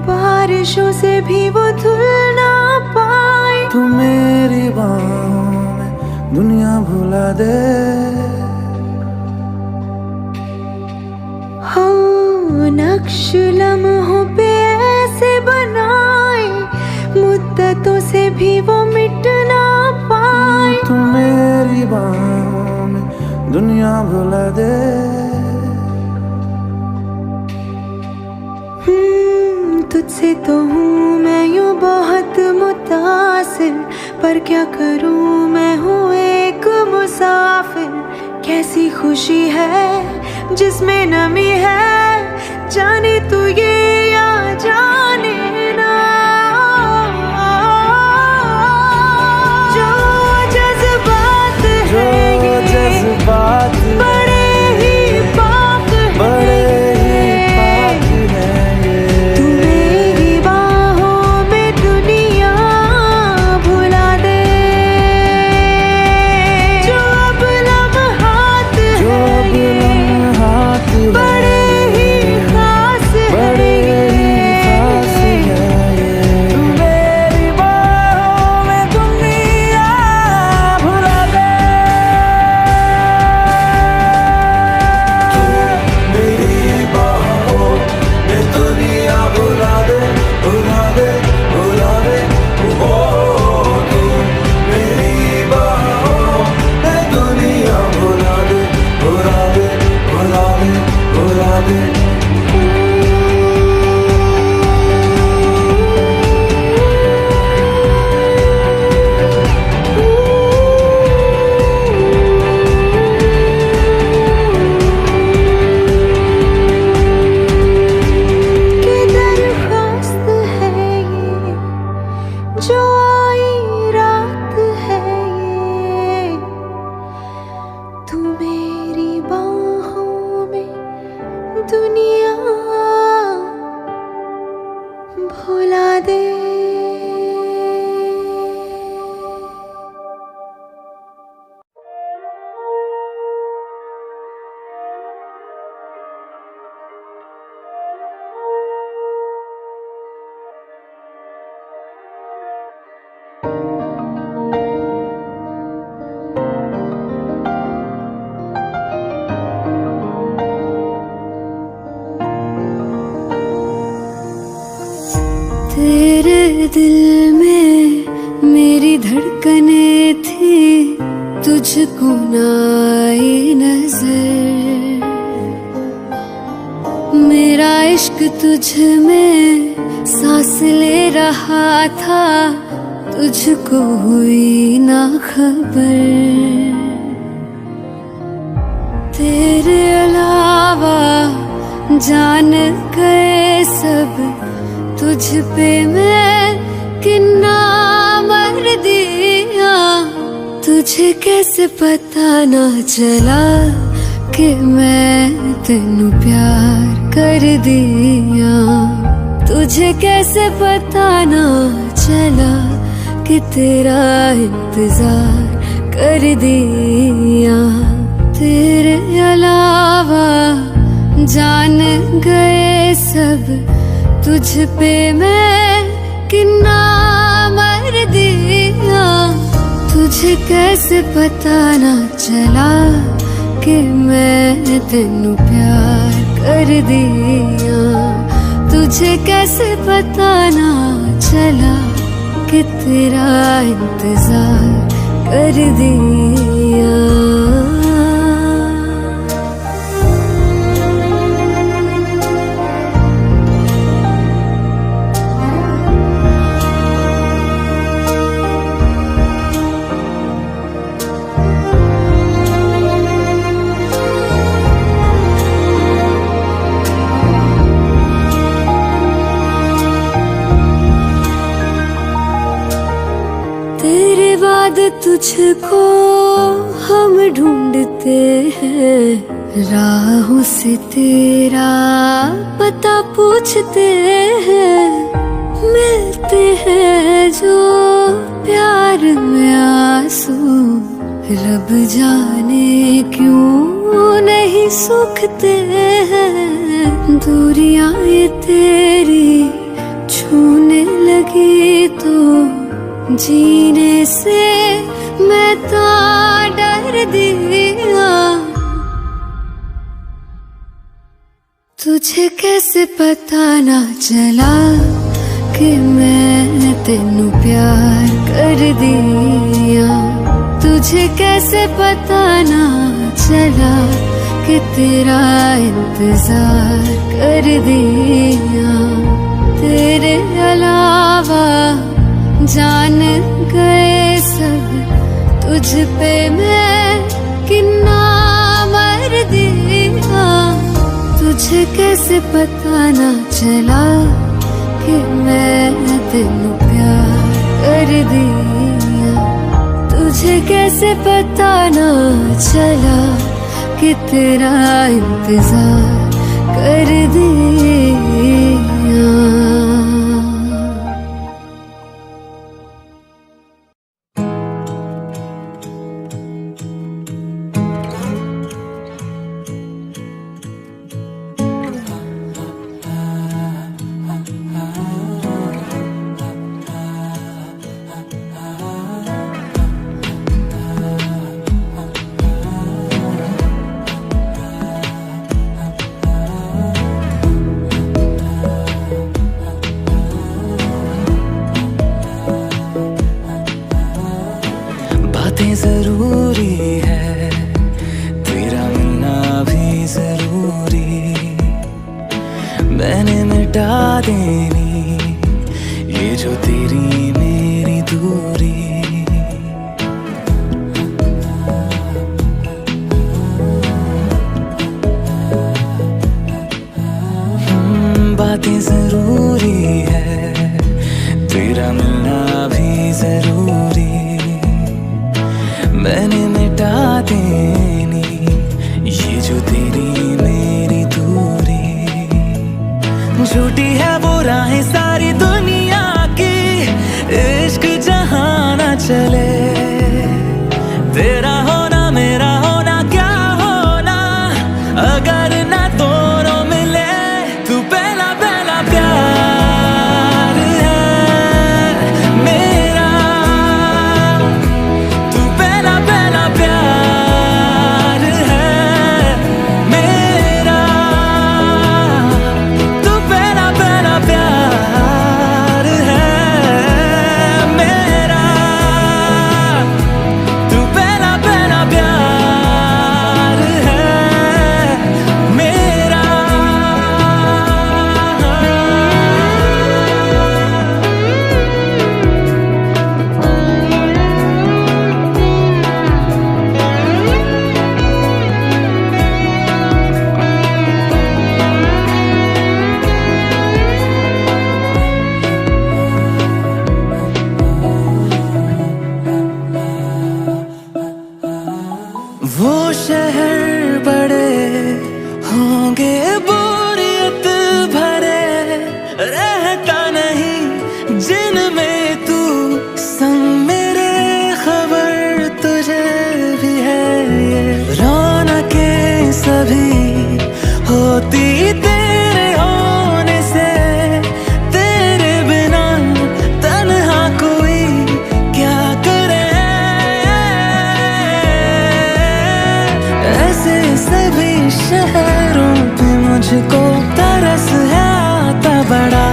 बारिशों से भी वो धुल ना पाए। तू मेरी बाहों में दुनिया भुला दे। हाँ, नक्श लम्हों पे ऐसे बनाए, मुद्दतों से भी वो मिट ना पाए। तू मेरी बाहों में दुनिया भुला दे। तुझसे तो हूँ मैं यूँ बहुत मुतासिर, पर क्या करूँ मैं हूँ एक मुसाफिर। कैसी खुशी है जिसमें नमी है, जाने तू ये या जाने ना। जो जज्बात है ये जज्बात बड़े ही पाक बड़े ही पाक है ये। तू मेरी बाहों में दुनिया भुला दे। जो अब लम्हात जो अब लम्हात बड़े ही खास बड़े ही खास है ये। तू मेरी बाहों में दुनिया भुला दे। तू मेरी बाहों में दुनिया भुला दे, भुला दे, भुला दे। ओ तू मेरी बाहों में दुनिया भुला दे, भुला दे, भुला दे, भुला दे। कि दरख्वास्त है ये, जो आई रात है ये। तू मेरी बाहों में दुनिया भुला दे। तेरे दिल में मेरी धड़कने थी, तुझको ना आई नजर। मेरा इश्क तुझ में सांस ले रहा था, तुझको हुई ना खबर। तेरे अलावा जान गए सब, तुझ पे मैं किन्ना मर दिया। तुझे कैसे पता ना चला कि मैं तेनू प्यार कर दिया। तुझे कैसे पता ना चला कि तेरा इंतजार कर दिया। तेरे अलावा जान गए सब, तुझ पे मैं किन्ना मर दिया। तुझे कैसे पता ना चला कि मैं तेनू प्यार कर दिया। तुझे कैसे पता ना चला कि तेरा इंतजार कर दिया। तेरे बाद तुझको हम ढूंढते हैं, राहों से तेरा पता पूछते हैं। मिलते हैं जो प्यार में आंसू, रब जाने क्यों नहीं सूखते हैं दूरियां ये तेरी छूने लगी तो जीने से मैं तो डर दिया। तुझे कैसे पता ना चला कि मैं तेनू प्यार कर दिया। तुझे कैसे पता ना चला कि तेरा इंतजार कर दिया। तेरे अलावा जान गए सब तुझ पे मैं कितना मर दिया। तुझे कैसे पता ना चला कि मैं तेनू प्यार कर दिया। तुझे कैसे पता ना चला कि तेरा इंतजार कर दिया। बातें जरूरी है, तेरा मिलना भी जरूरी। मैंने मिटा देनी ये जो तेरी मेरी दूरी। बातें जरूरी है, तेरा मिलना भी जरूरी। मैंने मिटा देनी ये जो तेरी मेरी दूरी। झूठी है वो राहें सारी दुनिया की, इश्क जहां ना चले। तेरा होना मेरा होना क्या होना अगर ना दोनों मिले। तू पहला पहला प्यार है मेरा, तू पहला पहला प्यार है मेरा। तू पहला पहला प्यार है मेरा, तू पहला पहला प्यार है मेरा। वो शहर बड़े होंगे बोरियत भरे, रहता नहीं जिनमें तू संग मेरे। खबर तुझे भी है ये रौनकें सभी होती तेरे होने से। तेरे बिना तन्हा कोई क्या करे। ऐसे सभी शहरों पे मुझको तरस है आता बड़ा।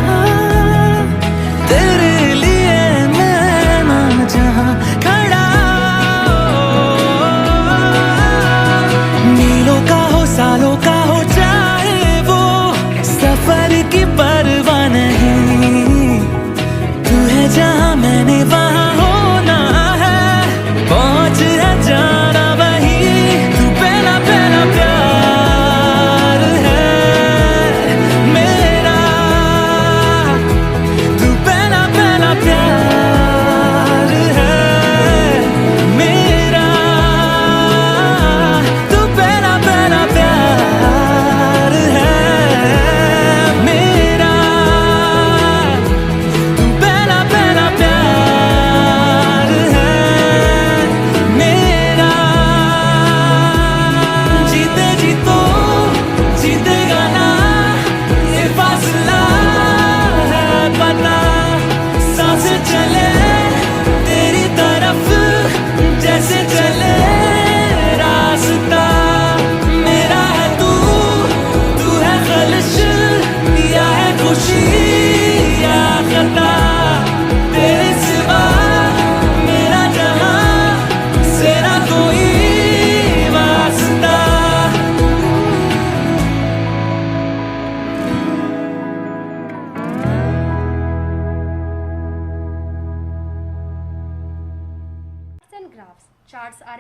तेरे लिए मैं ना जहां खड़ा। मीलों का हो सालों का हो चाहे वो सफर की परवाह नहीं। तू है जहां मैंने वहां होना है, पहुंच है जाना वही। तू पहला पहला प्यार है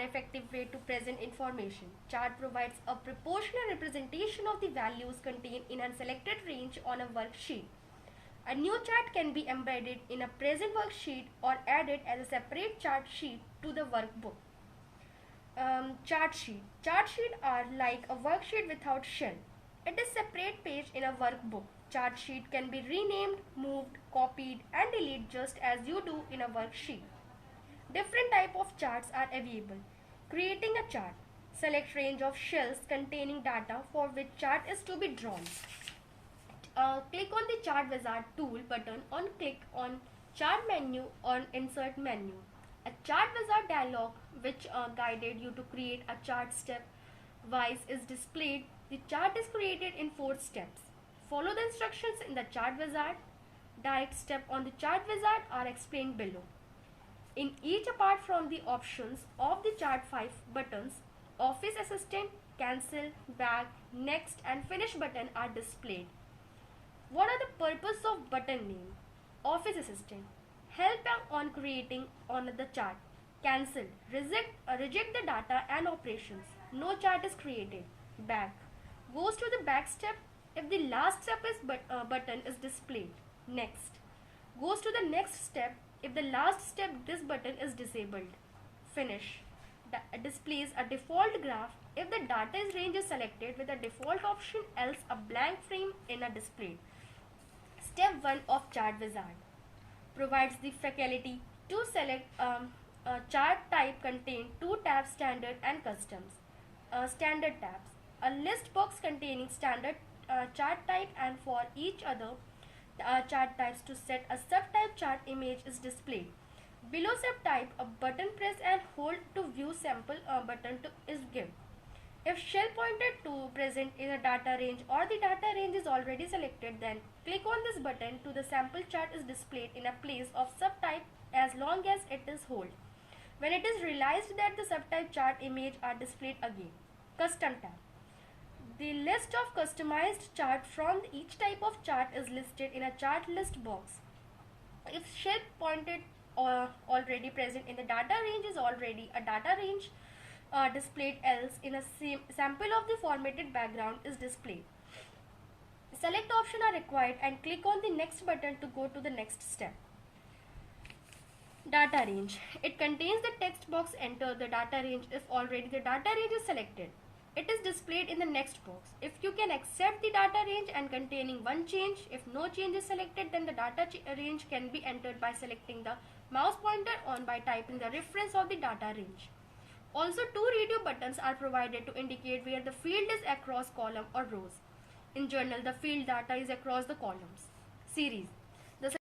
effective way to present information. Chart provides a proportional representation of the values contained in a selected range on a worksheet. A new chart can be embedded in a present worksheet or added as a separate chart sheet to the workbook. Chart sheet. Chart sheet are like a worksheet without shell. It is separate page in a workbook. Chart sheet can be renamed, moved, copied and deleted just as you do in a worksheet. Different type of charts are available. Creating a chart. Select range of shells containing data for which chart is to be drawn. Click on the chart wizard tool button on click on chart menu or insert menu. A chart wizard dialog which guided you to create a chart step wise is displayed. The chart is created in 4 steps. Follow the instructions in the chart wizard. Direct step on the chart wizard are explained below. In each, apart from the options of the chart 5 buttons, Office Assistant, Cancel, Back, Next and Finish button are displayed. What are the purpose of button name? Office Assistant. Help on creating on the chart. Cancel. Reject the data and operations. No chart is created. Back. Goes to the back step if the last step is button is displayed. Next. Goes to the next step if the last step this button is disabled. Finish. Displays a default graph if the data range is selected with a default option, else a blank frame in a display. Step 1 of chart wizard provides the faculty to select a chart type contain 2 tabs, standard and customs. Standard tabs. A list box containing standard chart type and for each other chart types to set a subtype chart image is displayed. Below subtype, a button press and hold to view sample button is given. If shell pointed to present in a data range or the data range is already selected, then click on this button to the sample chart is displayed in a place of subtype as long as it is hold. When it is realized that the subtype chart image are displayed again. Custom tab. The list of customized chart from each type of chart is listed in a chart list box. If shell pointed already present in the data range is already a data range displayed, else in a sample of the formatted background is displayed. Select option are required and click on the next button to go to the next step. Data range. It contains the text box. Enter the data range if already the data range is selected. It is displayed in the next box. If you can accept the data range and containing one change, if no change is selected, then the data range can be entered by selecting the mouse pointer on by typing the reference of the data range. Also, 2 radio buttons are provided to indicate where the field is across column or rows. In journal, the field data is across the columns. Series.